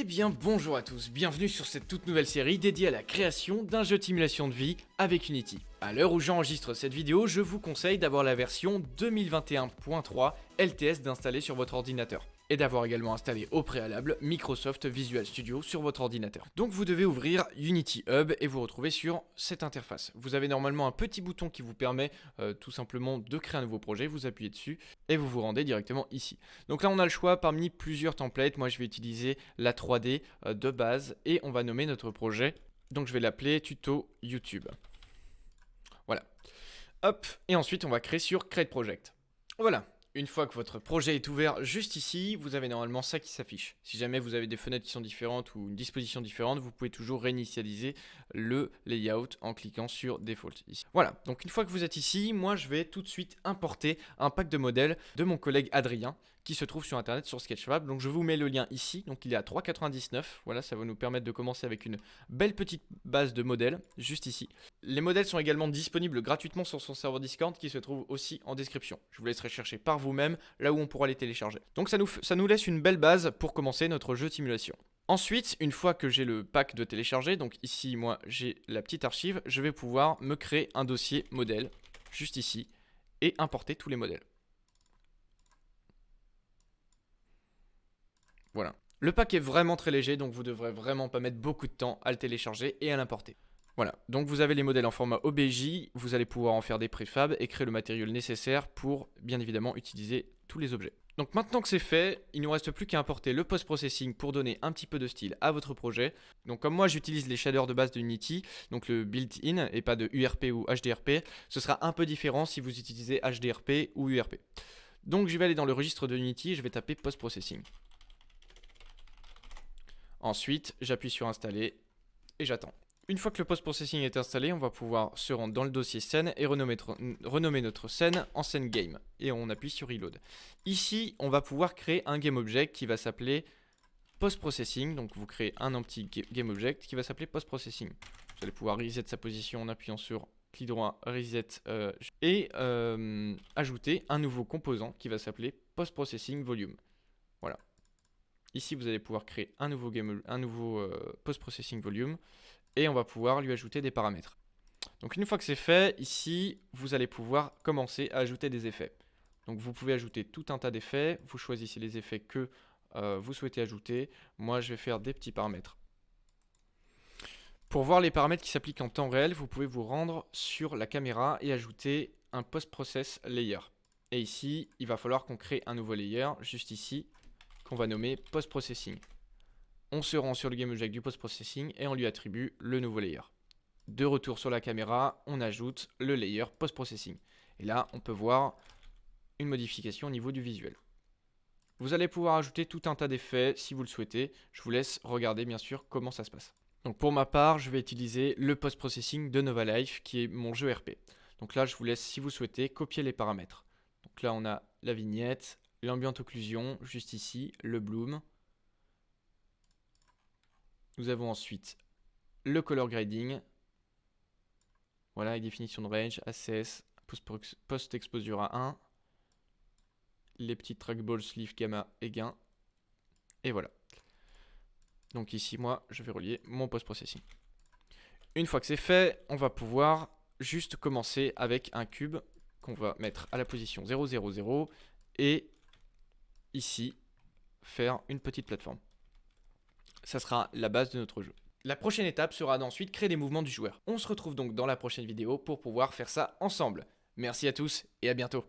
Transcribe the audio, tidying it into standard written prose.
Eh bien bonjour à tous, bienvenue sur cette toute nouvelle série dédiée à la création d'un jeu de simulation de vie avec Unity. À l'heure où j'enregistre cette vidéo, je vous conseille d'avoir la version 2021.3 LTS d'installer sur votre ordinateur et d'avoir également installé au préalable Microsoft Visual Studio sur votre ordinateur. Donc vous devez ouvrir Unity Hub et vous retrouver sur cette interface. Vous avez normalement un petit bouton qui vous permet tout simplement de créer un nouveau projet, vous appuyez dessus et vous vous rendez directement ici. Donc là on a le choix parmi plusieurs templates, moi je vais utiliser la 3D de base et on va nommer notre projet, donc je vais l'appeler tuto YouTube. Voilà, hop, et ensuite on va créer sur Create Project. Voilà. Une fois que votre projet est ouvert juste ici, vous avez normalement ça qui s'affiche. Si jamais vous avez des fenêtres qui sont différentes ou une disposition différente, vous pouvez toujours réinitialiser le layout en cliquant sur Default ici. Voilà, donc une fois que vous êtes ici, moi je vais tout de suite importer un pack de modèles de mon collègue Adrien qui se trouve sur internet sur Sketchfab. Donc je vous mets le lien ici, donc il est à 3,99. Voilà, ça va nous permettre de commencer avec une belle petite base de modèles juste ici. Les modèles sont également disponibles gratuitement sur son serveur Discord qui se trouve aussi en description. Je vous laisserai chercher par vous-même là où on pourra les télécharger. Donc ça nous laisse une belle base pour commencer notre jeu de simulation. Ensuite, une fois que j'ai le pack de télécharger, donc ici moi j'ai la petite archive, je vais pouvoir me créer un dossier modèle juste ici et importer tous les modèles. Voilà. Le pack est vraiment très léger, donc vous devrez vraiment pas mettre beaucoup de temps à le télécharger et à l'importer. Voilà, donc vous avez les modèles en format OBJ, vous allez pouvoir en faire des préfabs et créer le matériel nécessaire pour bien évidemment utiliser tous les objets. Donc maintenant que c'est fait, il ne nous reste plus qu'à importer le post-processing pour donner un petit peu de style à votre projet. Donc comme moi j'utilise les shaders de base de Unity, donc le built-in et pas de URP ou HDRP, ce sera un peu différent si vous utilisez HDRP ou URP. Donc je vais aller dans le registre de Unity et je vais taper post-processing. Ensuite, j'appuie sur installer et j'attends. Une fois que le post-processing est installé, on va pouvoir se rendre dans le dossier scène et renommer notre scène en scène game. Et on appuie sur reload. Ici, on va pouvoir créer un game object qui va s'appeler post-processing. Donc vous créez un petit game object qui va s'appeler post-processing. Vous allez pouvoir reset sa position en appuyant sur clic droit, reset et ajouter un nouveau composant qui va s'appeler post-processing volume. Voilà. Ici, vous allez pouvoir créer un nouveau post-processing volume et on va pouvoir lui ajouter des paramètres. Donc une fois que c'est fait, ici, vous allez pouvoir commencer à ajouter des effets. Donc vous pouvez ajouter tout un tas d'effets, vous choisissez les effets que vous souhaitez ajouter. Moi, je vais faire des petits paramètres. Pour voir les paramètres qui s'appliquent en temps réel, vous pouvez vous rendre sur la caméra et ajouter un post-process layer. Et ici, il va falloir qu'on crée un nouveau layer, juste ici, qu'on va nommer post-processing. On se rend sur le game object du post-processing et on lui attribue le nouveau layer. De retour sur la caméra, on ajoute le layer post-processing. Et là, on peut voir une modification au niveau du visuel. Vous allez pouvoir ajouter tout un tas d'effets si vous le souhaitez. Je vous laisse regarder bien sûr comment ça se passe. Donc pour ma part, je vais utiliser le post-processing de Nova Life qui est mon jeu RP. Donc là, je vous laisse, si vous souhaitez, copier les paramètres. Donc là, on a la vignette, l'ambient occlusion, juste ici, le bloom. Nous avons ensuite le color grading. Voilà, avec définition de range, ACS, post-exposure à 1. Les petits trackballs, sleeve, gamma et gain. Et voilà. Donc ici, moi, je vais relier mon post-processing. Une fois que c'est fait, on va pouvoir juste commencer avec un cube qu'on va mettre à la position 0, 0, 0 et ici, faire une petite plateforme. Ça sera la base de notre jeu. La prochaine étape sera d'ensuite créer les mouvements du joueur. On se retrouve donc dans la prochaine vidéo pour pouvoir faire ça ensemble. Merci à tous et à bientôt.